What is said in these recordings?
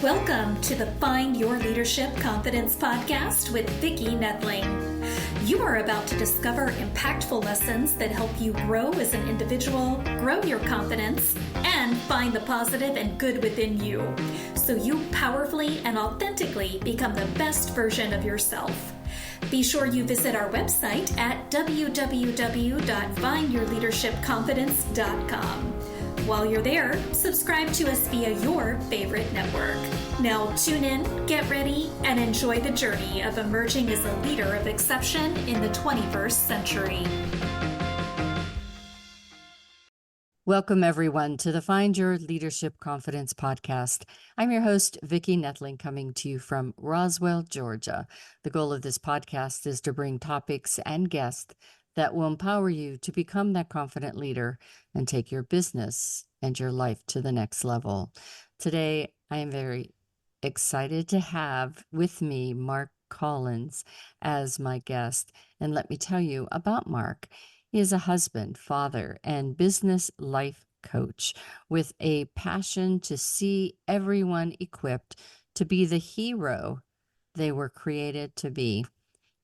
Welcome to the Find Your Leadership Confidence podcast with Vicki Noethling. You are about to discover impactful lessons that help you grow as an individual, grow your confidence, and find the positive and good within you, so you powerfully and authentically become the best version of yourself. Be sure you visit our website at www.findyourleadershipconfidence.com. While you're there, subscribe to us via your favorite network. Now tune in, get ready, and enjoy the journey of emerging as a leader of exception in the 21st century. Welcome, everyone, to the Find Your Leadership Confidence podcast. I'm your host, Vicki Noethling, coming to you from Roswell, Georgia. The goal of this podcast is to bring topics and guests that will empower you to become that confident leader and take your business and your life to the next level. Today, I am very excited to have with me Mark Collins as my guest. And let me tell you about Mark. He is a husband, father, and business life coach with a passion to see everyone equipped to be the hero they were created to be.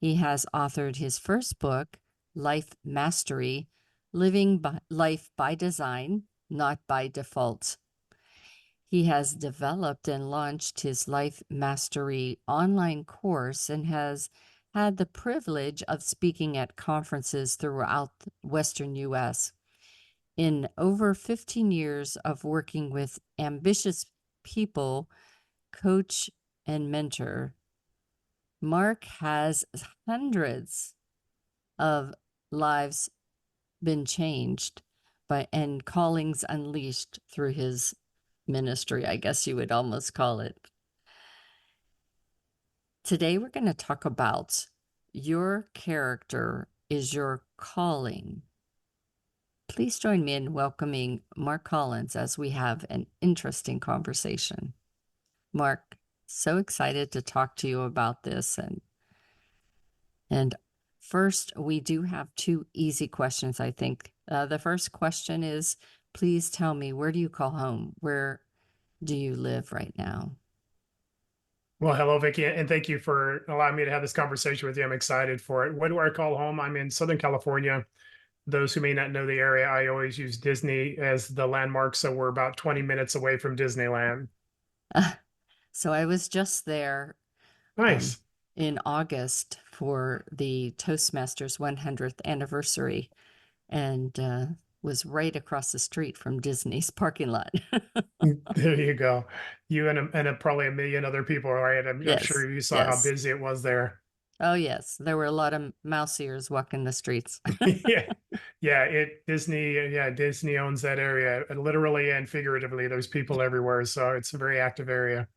He has authored his first book, Life Mastery, Living Life by Design, Not by Default. He has developed and launched his Life Mastery online course and has had the privilege of speaking at conferences throughout the Western U.S. In over 15 years of working with ambitious people, coach and mentor, Mark has hundreds of lives been changed and callings unleashed through his ministry, I guess you would almost call it. Today we're going to talk about your character is your calling. Please join me in welcoming Mark Collins as we have an interesting conversation. Mark, so excited to talk to you about this. And first, we do have two easy questions, I think. The first question is, please tell me, where do you call home? Where do you live right now? Well, hello, Vicki, and thank you for allowing me to have this conversation with you. I'm excited for it. What do I call home? I'm in Southern California. Those who may not know the area, I always use Disney as the landmark, so we're about 20 minutes away from Disneyland. So I was just there Nice. In August for the Toastmasters 100th anniversary, and was right across the street from Disney's parking lot. There you go. You and probably a million other people, right? I'm Yes, sure you saw how yes. busy it was there. Oh, yes. There were a lot of mouse ears walking the streets. Disney owns that area, literally and figuratively. There's people everywhere, so it's a very active area.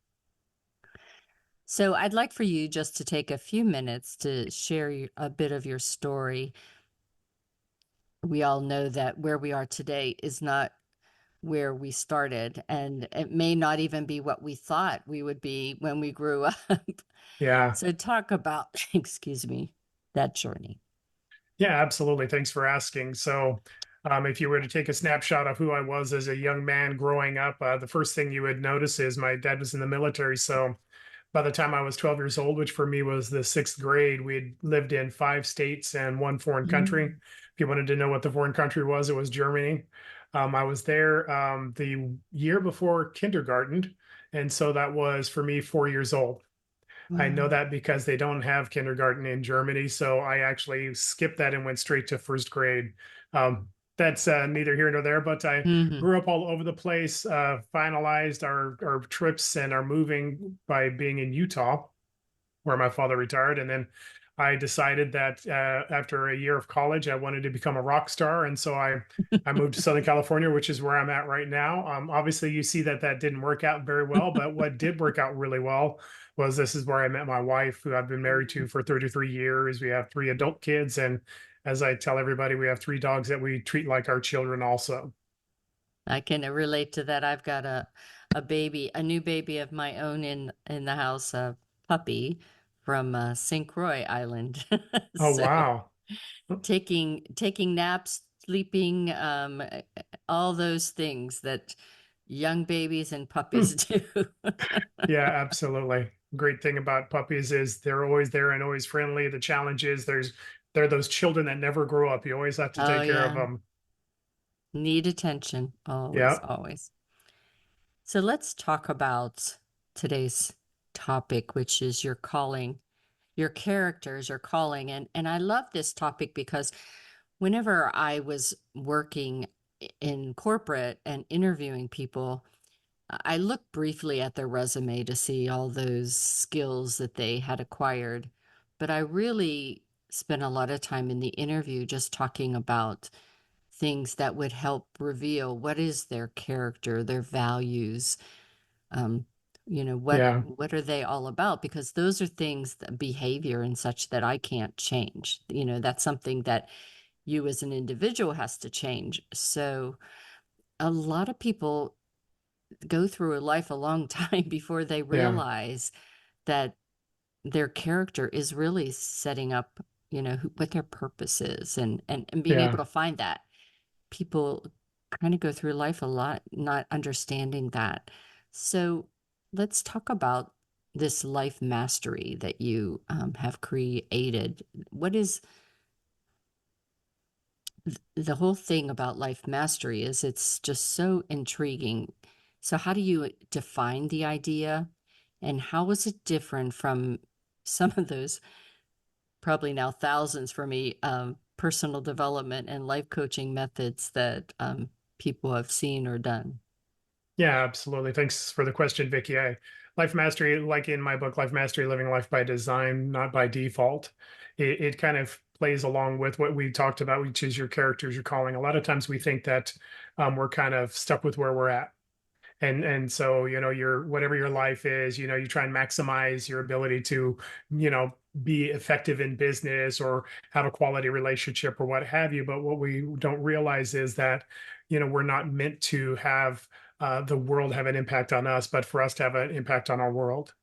So I'd like for you just to take a few minutes to share a bit of your story. We all know that where we are today is not where we started, and it may not even be what we thought we would be when we grew up. Yeah. So talk about, excuse me, that journey. Yeah, absolutely. Thanks for asking. So, if you were to take a snapshot of who I was as a young man growing up, the first thing you would notice is my dad was in the military. So, by the time I was 12 years old, which for me was the sixth grade, we had lived in 5 states and 1 foreign country. If you wanted to know what the foreign country was, it was Germany. I was there the year before kindergarten. And so that was for me 4 years old. I know that because they don't have kindergarten in Germany. So I actually skipped that and went straight to first grade. That's neither here nor there, but I grew up all over the place, finalized our trips and our moving by being in Utah, where my father retired. And then I decided that after a year of college, I wanted to become a rock star. And so I moved to Southern California, which is where I'm at right now. Obviously, you see that didn't work out very well, but what did work out really well was this is where I met my wife, who I've been married to for 33 years. We have 3 adult kids. And as I tell everybody, we have 3 dogs that we treat like our children also. I can relate to that. I've got a new baby of my own in the house, a puppy from St. Croix Island. Oh, So wow. taking naps, sleeping, all those things that young babies and puppies do. Yeah, absolutely. Great thing about puppies is they're always there and always friendly. The challenge is they're those children that never grow up. You always have to Oh, take care of yeah. them. Need attention. Always, Yeah, always. So let's talk about today's topic, which is your calling. Your characters are calling. And I love this topic because whenever I was working in corporate and interviewing people, I looked briefly at their resume to see all those skills that they had acquired, but I really spent a lot of time in the interview just talking about things that would help reveal what is their character, their values, um, yeah, what are they all about? Because those are things, that behavior and such, that I can't change. That's something that you as an individual has to change. So a lot of people go through a life a long time before they yeah, realize that their character is really setting up, what their purpose is, and being able yeah, to find that. People kind of go through life a lot not understanding that. So let's talk about this life mastery that you have created. What is the whole thing about life mastery? Is it's just so intriguing. So how do you define the idea, and how is it different from some of those, probably now thousands for me, personal development and life coaching methods that people have seen or done? yeah, absolutely. Thanks for the question, Vicky. Life mastery, like in my book, Life Mastery, Living Life by Design, Not by Default. It kind of plays along with what we talked about, which is your characters, your calling. A lot of times we think that we're kind of stuck with where we're at, and so your whatever your life is, you try and maximize your ability to you know be effective in business or have a quality relationship or what have you. But what we don't realize is that we're not meant to have the world have an impact on us, but for us to have an impact on our world.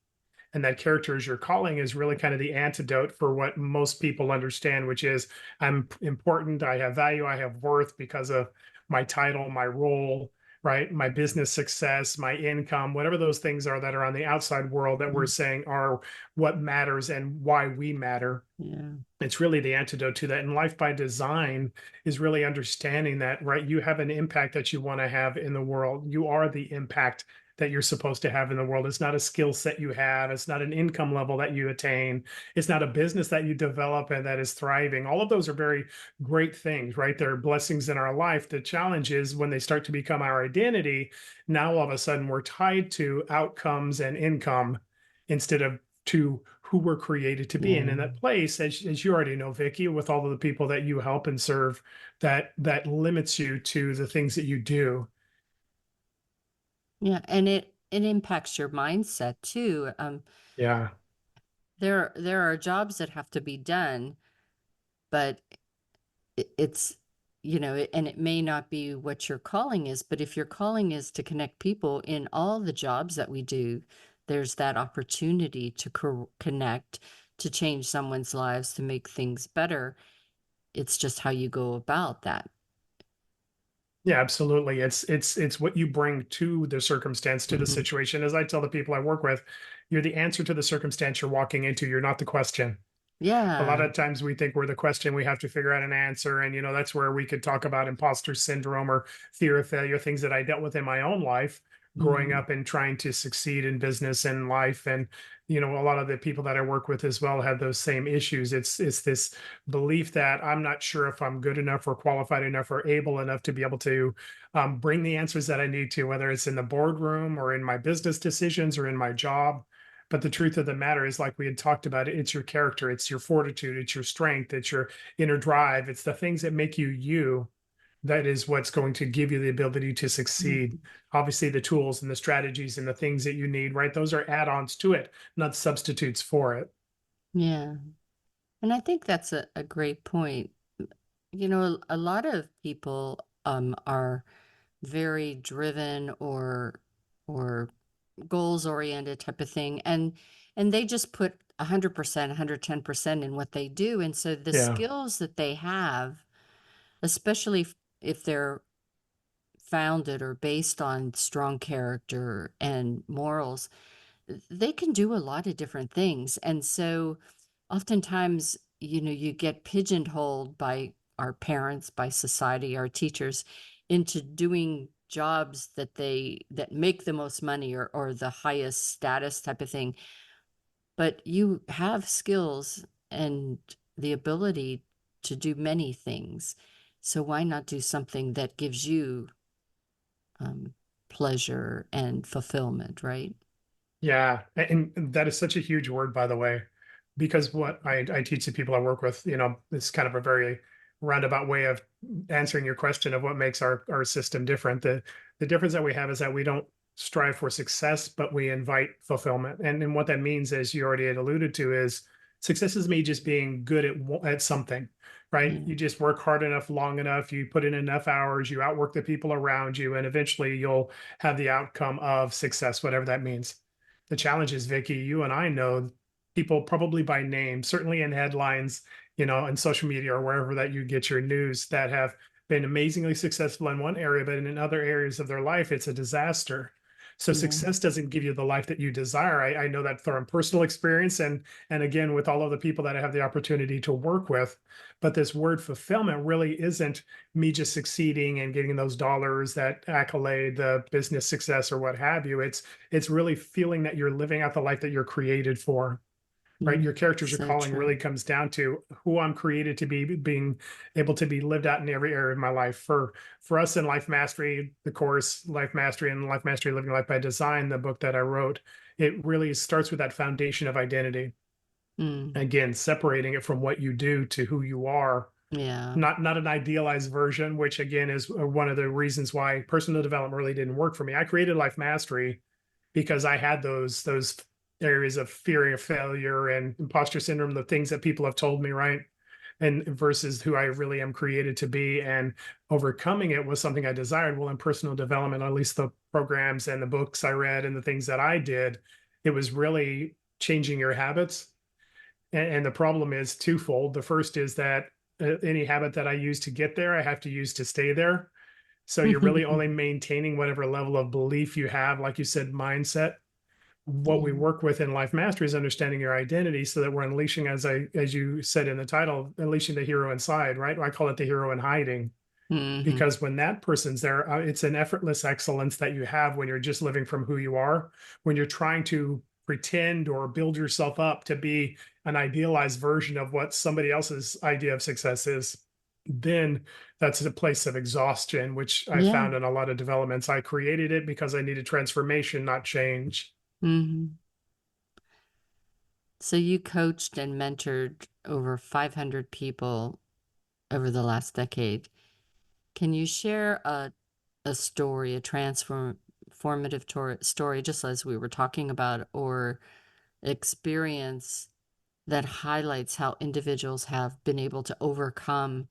And that character is your calling is really kind of the antidote for what most people understand, which is I'm important, I have value, I have worth because of my title, my role, right? My business success, my income, whatever those things are that are on the outside world that we're Mm, saying are what matters and why we matter. yeah. It's really the antidote to that. And life by design is really understanding that, right? You have an impact that you want to have in the world. You are the impact that you're supposed to have in the world. It's not a skill set you have. It's not an income level that you attain. It's not a business that you develop and that is thriving. All of those are very great things, right? They're blessings in our life. The challenge is when they start to become our identity, now all of a sudden we're tied to outcomes and income instead of to who we're created to be. And Yeah. in that place, as you already know, Vicky, with all of the people that you help and serve, that limits you to the things that you do. Yeah, and it impacts your mindset too. Yeah. There are jobs that have to be done, but it's, and it may not be what your calling is, but if your calling is to connect people in all the jobs that we do, there's that opportunity to connect, to change someone's lives, to make things better. It's just how you go about that. Yeah, absolutely. It's what you bring to the circumstance, to the Hmm. situation. As I tell the people I work with, you're the answer to the circumstance you're walking into. You're not the question. A lot Yeah. of times we think we're the question, we have to figure out an answer. And that's where we could talk about imposter syndrome or fear of failure, things that I dealt with in my own life growing Hmm. up and trying to succeed in business and life. And a lot of the people that I work with as well have those same issues. It's this belief that I'm not sure if I'm good enough or qualified enough or able enough to be able to bring the answers that I need to, whether it's in the boardroom or in my business decisions or in my job. But the truth of the matter is, like we had talked about, it's your character, it's your fortitude, it's your strength, it's your inner drive, it's the things that make you you. That is what's going to give you the ability to succeed. Obviously, the tools and the strategies and the things that you need, right? Those are add ons to it, not substitutes for it. Yeah. And I think that's a great point. A lot of people are very driven or goals oriented type of thing, and they just put 100%, 110% in what they do. And so the Yeah. skills that they have, especially if they're founded or based on strong character and morals, they can do a lot of different things. And so oftentimes, you get pigeonholed by our parents, by society, our teachers into doing jobs that make the most money or the highest status type of thing. But you have skills and the ability to do many things. So why not do something that gives you pleasure and fulfillment, right? Yeah, and that is such a huge word, by the way, because what I teach the people I work with, it's kind of a very roundabout way of answering your question of what makes our system different. The difference that we have is that we don't strive for success, but we invite fulfillment. And what that means, as you already had alluded to, is success is me just being good at something, right? Yeah. You just work hard enough, long enough, you put in enough hours, you outwork the people around you, and eventually you'll have the outcome of success, whatever that means. The challenge is, Vicky, you and I know people probably by name, certainly in headlines, and social media or wherever that you get your news, that have been amazingly successful in one area, but in other areas of their life, it's a disaster. So Yeah. success doesn't give you the life that you desire. I know that from personal experience and again with all of the people that I have the opportunity to work with. But this word fulfillment really isn't me just succeeding and getting those dollars, that accolade, the business success or what have you. It's really feeling that you're living out the life that you're created for, right? Your characters are So calling true. really comes down to who I'm created to be, being able to be lived out in every area of my life. For us in Life Mastery, the course Life Mastery and Life Mastery Living Life by Design, the book that I wrote, it really starts with that foundation of identity. Mm. Again, separating it from what you do to who you are, Yeah. not an idealized version, which again is one of the reasons why personal development really didn't work for me. I created Life Mastery because I had those areas of fear of failure and imposter syndrome, the things that people have told me, right? And versus who I really am created to be, and overcoming it was something I desired. Well, in personal development, at least the programs and the books I read and the things that I did, it was really changing your habits. And the problem is twofold. The first is that any habit that I use to get there, I have to use to stay there. So you're really only maintaining whatever level of belief you have, like you said, mindset. What we Yeah. work with in Life Mastery is understanding your identity so that we're unleashing, as you said in the title, unleashing the hero inside, right? I call it the hero in hiding, Hmm. because when that person's there, it's an effortless excellence that you have when you're just living from who you are. When you're trying to pretend or build yourself up to be an idealized version of what somebody else's idea of success is, then that's a place of exhaustion, which I Yeah. found in a lot of developments. I created it because I needed transformation, not change. Hmm. So you coached and mentored over 500 people over the last decade. Can you share a story, a transformative story, just as we were talking about, or experience that highlights how individuals have been able to overcome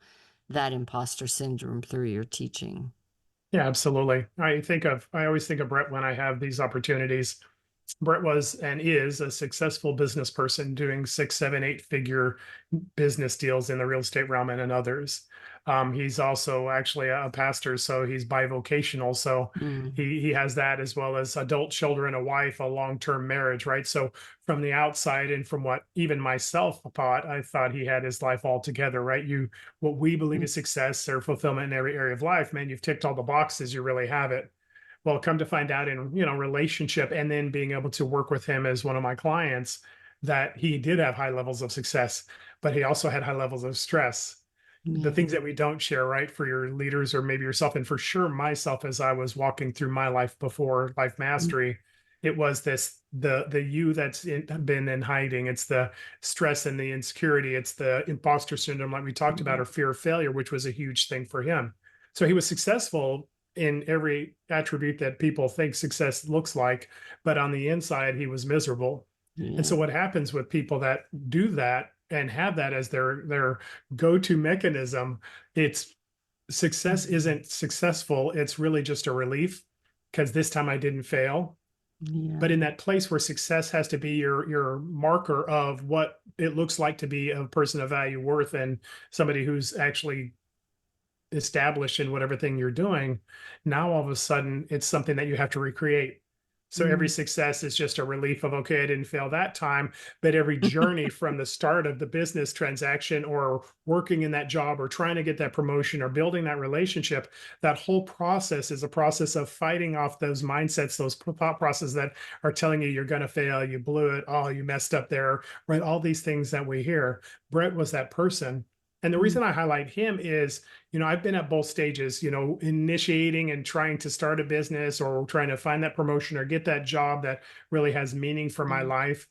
that imposter syndrome through your teaching? Yeah, absolutely. I always think of Brett when I have these opportunities. Brett was and is a successful business person doing 6, 7, 8 figure business deals in the real estate realm and in others. He's also actually a pastor, so he's bivocational. So Mm. he has that as well as adult children, a wife, a long-term marriage, right? So from the outside and from what even myself thought, I thought he had his life all together, right? What we believe is success or fulfillment in every area of life, man, you've ticked all the boxes, you really have it. Well, come to find out in relationship and then being able to work with him as one of my clients, that he did have high levels of success, but he also had high levels of stress. The Yeah. things that we don't share, right, for your leaders or maybe yourself, and for sure myself, as I was walking through my life before Life Mastery, it was the you that's been in hiding. It's the stress and the insecurity. It's the imposter syndrome, like we talked about, or fear of failure, which was a huge thing for him. So he was successful in every attribute that people think success looks like, but on the inside, he was miserable. And so Yeah. what happens with people that do that and have that as their go-to mechanism, it's success isn't successful. It's really just a relief because this time I didn't fail. But Yeah. in that place where success has to be your marker of what it looks like to be a person of value, worth, and somebody who's actually established in whatever thing you're doing, now all of a sudden it's something that you have to recreate. So every success is just a relief of, okay, I didn't fail that time. But every journey from the start of the business transaction or working in that job or trying to get that promotion or building that relationship, that whole process is a process of fighting off those mindsets, those thought processes that are telling you you're going to fail, you blew it, oh, you messed up there, right? All these things that we hear. Brett was that person. And the reason I highlight him is, I've been at both stages, initiating and trying to start a business or trying to find that promotion or get that job that really has meaning for my life.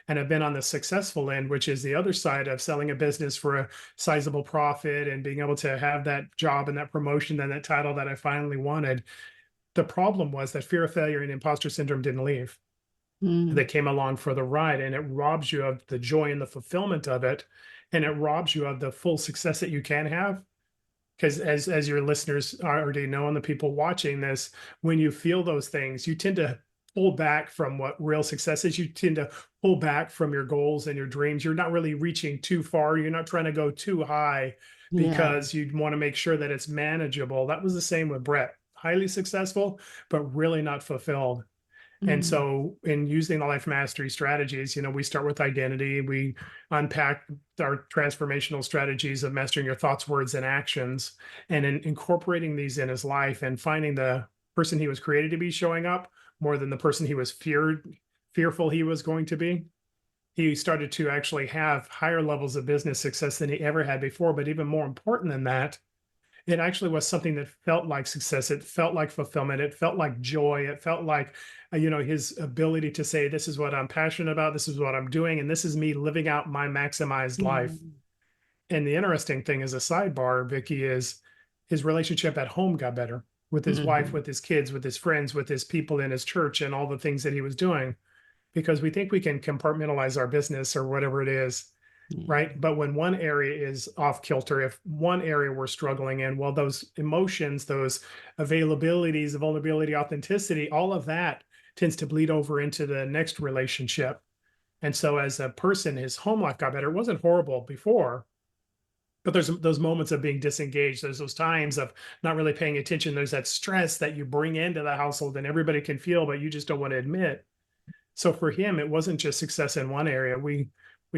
And I've been on the successful end, which is the other side of selling a business for a sizable profit and being able to have that job and that promotion and that title that I finally wanted. The problem was that fear of failure and imposter syndrome didn't leave. They came along for the ride, and it robs you of the joy and the fulfillment of it. And it robs you of the full success that you can have. Because as your listeners already know, and the people watching this, when you feel those things, you tend to pull back from what real success is. You tend to pull back from your goals and your dreams. You're not really reaching too far. You're not trying to go too high Yeah. because you want to make sure that it's manageable. That was the same with Brett. Highly successful, but really not fulfilled. And so in using the life mastery strategies, we start with identity. We unpack our transformational strategies of mastering your thoughts, words, and actions, and in incorporating these in his life and finding the person he was created to be showing up more than the person he was fearful he was going to be. He started to actually have higher levels of business success than he ever had before. But even more important than that, it actually was something that felt like success. It felt like fulfillment. It felt like joy. It felt like, his ability to say, this is what I'm passionate about. This is what I'm doing. And this is me living out my maximized life. And the interesting thing as a sidebar, Vicki, is his relationship at home got better with his wife, with his kids, with his friends, with his people in his church and all the things that he was doing, because we think we can compartmentalize our business or whatever it is. Right. But when one area is off kilter, if one area we're struggling in, well, those emotions, those availabilities, the vulnerability, authenticity, all of that tends to bleed over into the next relationship. And so as a person, his home life got better. It wasn't horrible before, but there's those moments of being disengaged. There's those times of not really paying attention. There's that stress that you bring into the household and everybody can feel, but you just don't want to admit. So for him, it wasn't just success in one area. We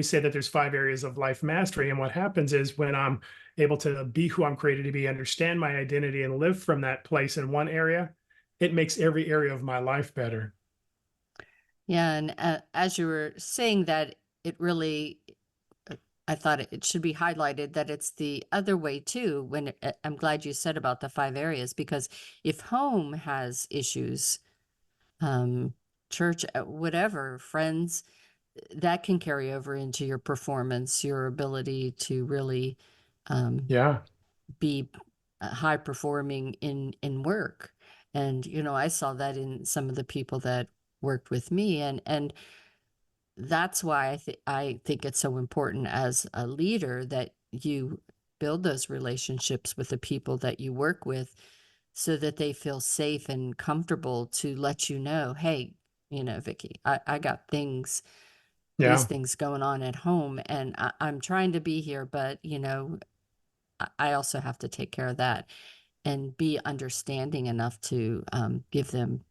say that there's 5 areas of life mastery. And what happens is when I'm able to be who I'm created to be, understand my identity and live from that place in one area, it makes every area of my life better. Yeah. And as you were saying that, it really, I thought it should be highlighted that it's the other way too. I'm glad you said about the 5 areas, because if home has issues, church, whatever, friends, that can carry over into your performance, your ability to really Yeah. be high performing in work. And I saw that in some of the people that worked with me, and that's why I think it's so important as a leader that you build those relationships with the people that you work with, so that they feel safe and comfortable to let you know, hey, Vicki, I got these Yeah. things going on at home, and I'm trying to be here, but I also have to take care of that, and be understanding enough to give them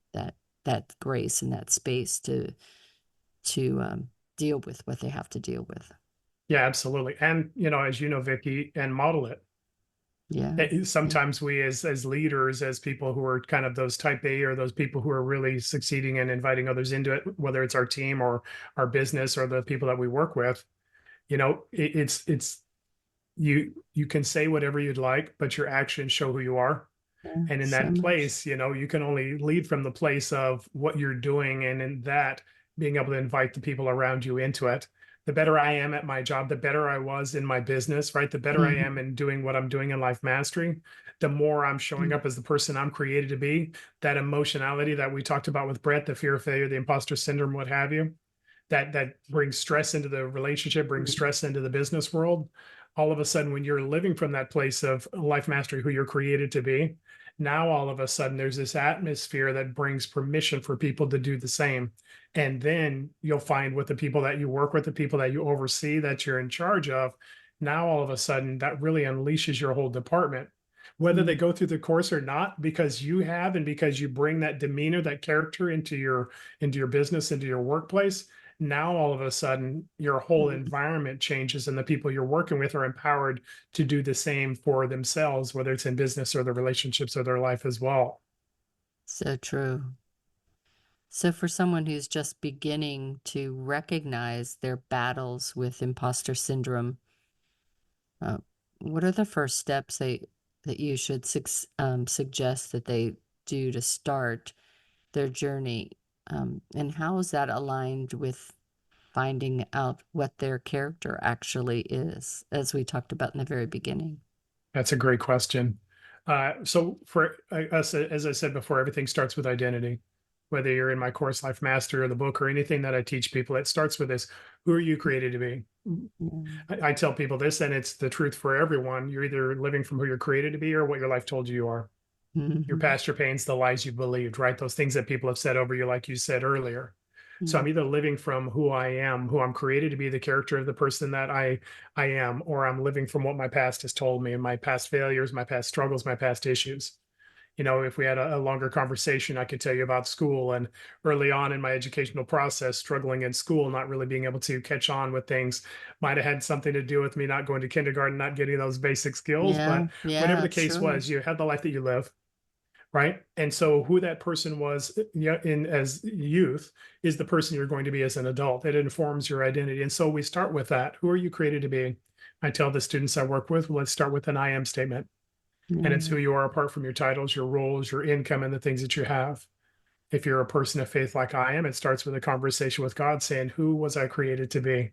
that grace and that space to deal with what they have to deal with. Yeah, absolutely. And, as you know, Vicki, and model it. Yeah. Sometimes we as leaders, as people who are kind of those type A or those people who are really succeeding and inviting others into it, whether it's our team or our business or the people that we work with, it's you can say whatever you'd like, but your actions show who you are. Yeah, And in so that much. place, you can only lead from the place of what you're doing. And in that, being able to invite the people around you into it. The better I am at my job, the better I was in my business, right? The better I am in doing what I'm doing in life mastery, the more I'm showing up as the person I'm created to be. That emotionality that we talked about with Brett, the fear of failure, the imposter syndrome, what have you, that brings stress into the relationship, brings stress into the business world. All of a sudden, when you're living from that place of life mastery, who you're created to be, now all of a sudden there's this atmosphere that brings permission for people to do the same. And then you'll find with the people that you work with, the people that you oversee, that you're in charge of, now all of a sudden that really unleashes your whole department. whether they Mm. go through the course or not, because you have and because you bring that demeanor, that character into your business, into your workplace. Now all of a sudden your whole Mm. environment changes and the people you're working with are empowered to do the same for themselves, whether it's in business or their relationships or their life as well. So true. So, for someone who's just beginning to recognize their battles with imposter syndrome, uh, what are the first steps that you should suggest that they do to start their journey? And how is that aligned with finding out what their character actually is, as we talked about in the very beginning? That's a great question. So for us, as I said before, everything starts with identity. Whether you're in my course, Life Master, or the book, or anything that I teach people, it starts with this: who are you created to be? Yeah. I tell people this, and it's the truth for everyone. You're either living from who you're created to be or what your life told you you are. Your Mhm. past, your pains, the lies you believed, right? Those things that people have said over you, like you said earlier. So I'm Mm. either living from who I am, who I'm created to be, the character of the person that I am, or I'm living from what my past has told me and my past failures, my past struggles, my past issues. If we had a longer conversation, I could tell you about school and early on in my educational process, struggling in school, not really being able to catch on with things might have had something to do with me not going to kindergarten, not getting those basic skills. Yeah, But whatever yeah, the case sure. was, you had the life that you live, right? And so who that person was, in as youth is the person you're going to be as an adult. It informs your identity. And so we start with that. Who are you created to be? I tell the students I work with, well, let's start with an I am statement. And it's Yeah. who you are apart from your titles, your roles, your income, and the things that you have. If you're a person of faith like I am, it starts with a conversation with God saying, who was I created to be?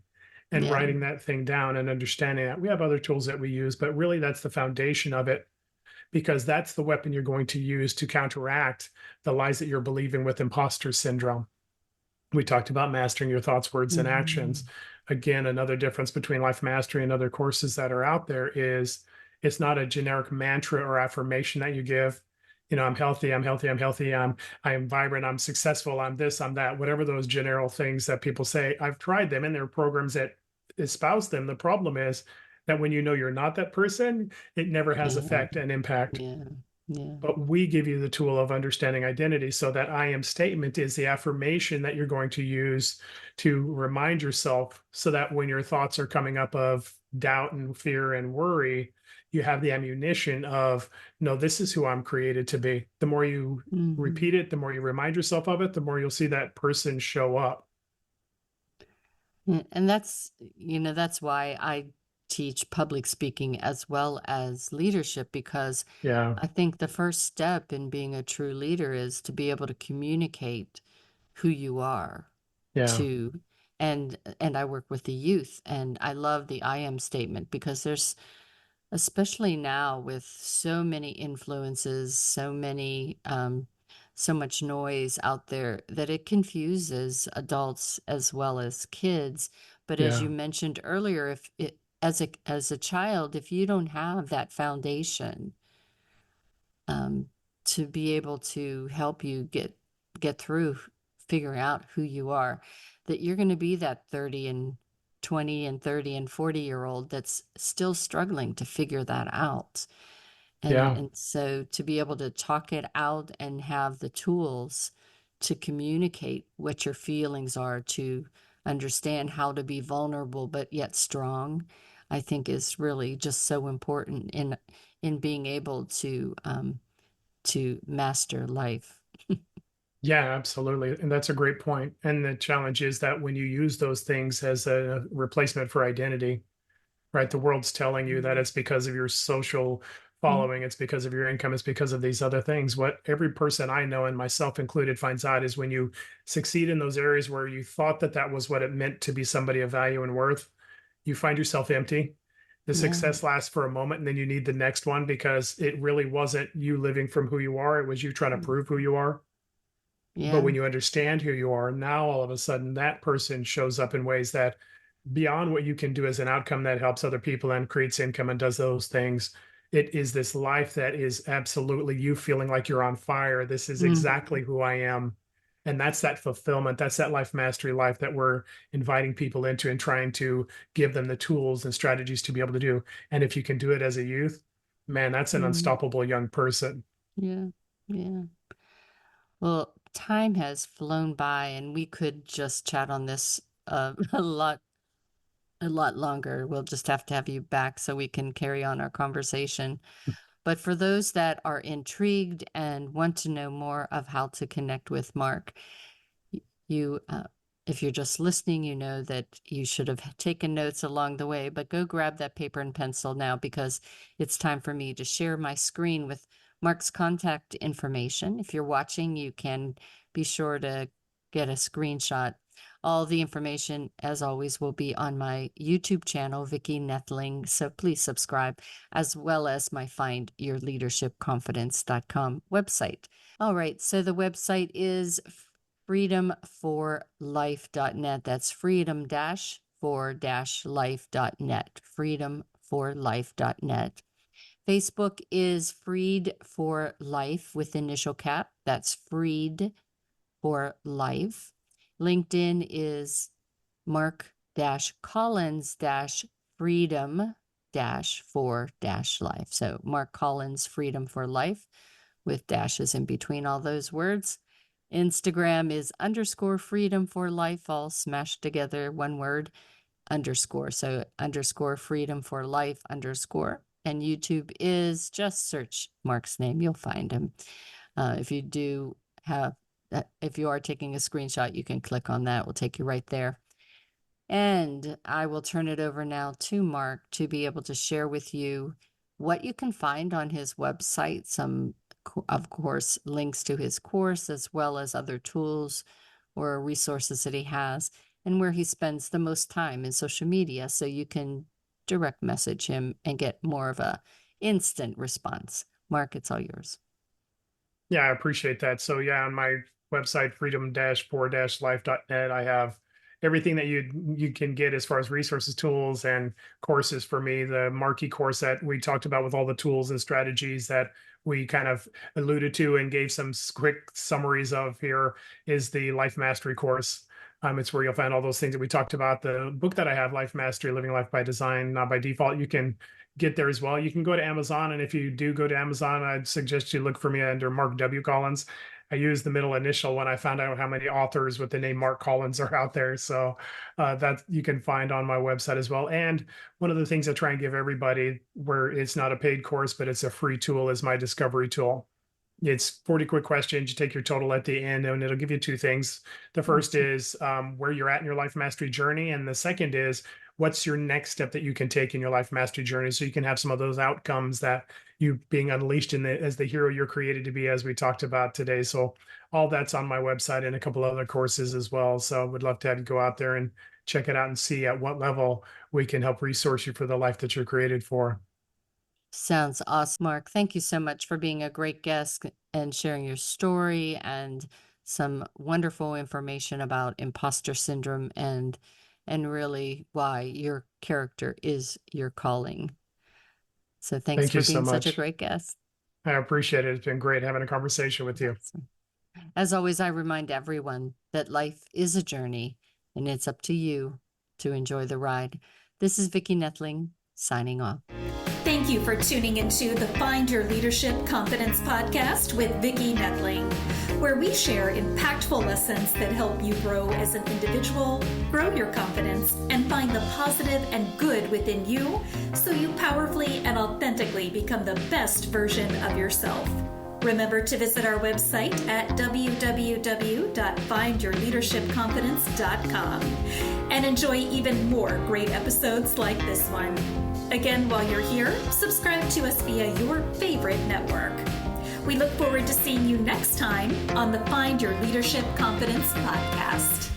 And Yeah. writing that thing down and understanding that. We have other tools that we use, but really that's the foundation of it, because that's the weapon you're going to use to counteract the lies that you're believing with imposter syndrome. We talked about mastering your thoughts, words, and actions. Mhm. Again, another difference between Life Mastery and other courses that are out there is it's not a generic mantra or affirmation that you give. I'm healthy, I'm healthy, I'm healthy, I'm vibrant, I'm successful, I'm this, I'm that, whatever those general things that people say. I've tried them and there are programs that espouse them. The problem is that when you know you're not that person, it never has Yeah. effect and impact. Yeah. Yeah. But we give you the tool of understanding identity. So that I am statement is the affirmation that you're going to use to remind yourself, so that when your thoughts are coming up of doubt and fear and worry, you have the ammunition of, no, this is who I'm created to be. The more you Mhm. repeat it, the more you remind yourself of it, the more you'll see that person show up. And that's why I teach public speaking as well as leadership, because Yeah. I think the first step in being a true leader is to be able to communicate who you are Yeah. to and I work with the youth, and I love the I am statement, because there's, especially now with so many influences, so much noise out there, that it confuses adults as well as kids. But as Yeah. you mentioned earlier, if it as a child, if you don't have that foundation, um, to be able to help you get through figuring out who you are, that you're going to be that 30 and 20 and 30 and 40-year-old that's still struggling to figure that out. And Yeah. and so to be able to talk it out and have the tools to communicate what your feelings are, to understand how to be vulnerable but yet strong, I think is really just so important in being able to master life. Yeah, absolutely. And that's a great point. And the challenge is that when you use those things as a replacement for identity, right? The world's telling you that Mhm. it's because of your social Mhm. following, it's because of your income, it's because of these other things. What every person I know, and myself included, finds out is when you succeed in those areas where you thought that that was what it meant to be somebody of value and worth, you find yourself empty. The Yeah, success lasts for a moment, and then you need the next one, because it really wasn't you living from who you are. It was you trying to prove who you are. But yeah, when you understand who you are, now all of a sudden that person shows up in ways that beyond what you can do as an outcome that helps other people and creates income and does those things. It is this life that is absolutely you feeling like you're on fire. This is exactly mhm, who I am. And that's that fulfillment. That's that life mastery life that we're inviting people into, and trying to give them the tools and strategies to be able to do. And if you can do it as a youth, Man, that's an unstoppable young person. Yeah, yeah. Well, time has flown by, and we could just chat on this a lot longer. We'll just have to have you back so we can carry on our conversation. But for those that are intrigued and want to know more of how to connect with Mark, you, if you're just listening, you know that you should have taken notes along the way, but go grab that paper and pencil now, because it's time for me to share my screen with Mark's contact information. If you're watching, you can be sure to get a screenshot. All the information, as always, will be on my YouTube channel, Vicki Noethling. So please subscribe, as well as my findyourleadershipconfidence.com website. All right, so the website is freedomforlife.net. That's freedom-for-life.net. Freedomforlife.net. Facebook is Freed for Life with initial cap. That's Freed for Life. LinkedIn is Mark-Collins-Freedom-for-Life. So Mark Collins, Freedom for Life, with dashes in between all those words. Instagram is _Freedom for Life, all smashed together, one word, _. So _Freedom for Life _. And YouTube is just search Mark's name, you'll find him. If you are taking a screenshot, you can click on that. It will take you right there. And I will turn it over now to Mark to be able to share with you what you can find on his website, some, of course, links to his course, as well as other tools or resources that he has, and where he spends the most time in social media, so you can direct message him and get more of a instant response. Mark, it's all yours. Yeah, I appreciate that. So yeah, on my website, freedom-for-life.net, I have everything that you can get as far as resources, tools, and courses. For me, the marquee course that we talked about with all the tools and strategies that we kind of alluded to and gave some quick summaries of here is the Life Mastery course. It's where you'll find all those things that we talked about. The book that I have, Life Mastery, Living Life by Design, Not by Default, you can get there as well. You can go to Amazon, and if you do go to Amazon, I'd suggest you look for me under Mark W. Collins. I used the middle initial when I found out how many authors with the name Mark Collins are out there. So that you can find on my website as well. And one of the things I try and give everybody, where it's not a paid course, but it's a free tool, is my discovery tool. It's 40 quick questions. You take your total at the end, and it'll give you two things. The first is where you're at in your life mastery journey. And the second is what's your next step that you can take in your life mastery journey, so you can have some of those outcomes that you being unleashed as the hero you're created to be, as we talked about today. So all that's on my website and a couple other courses as well. So I would love to have you go out there and check it out and see at what level we can help resource you for the life that you're created for. Sounds awesome, Mark. Thank you so much for being a great guest and sharing your story and some wonderful information about imposter syndrome and really why your character is your calling. So thanks Thank you for so being such a much. great guest. I appreciate it. It's been great having a conversation with you. Awesome. As always, I remind everyone that life is a journey, and it's up to you to enjoy the ride. This is Vicki Noethling, signing off. Thank you for tuning into the Find Your Leadership Confidence podcast with Vicki Noethling, where we share impactful lessons that help you grow as an individual, grow your confidence, and find the positive and good within you, so you powerfully and authentically become the best version of yourself. Remember to visit our website at www.findyourleadershipconfidence.com and enjoy even more great episodes like this one. Again, while you're here, subscribe to us via your favorite network. We look forward to seeing you next time on the Find Your Leadership Confidence podcast.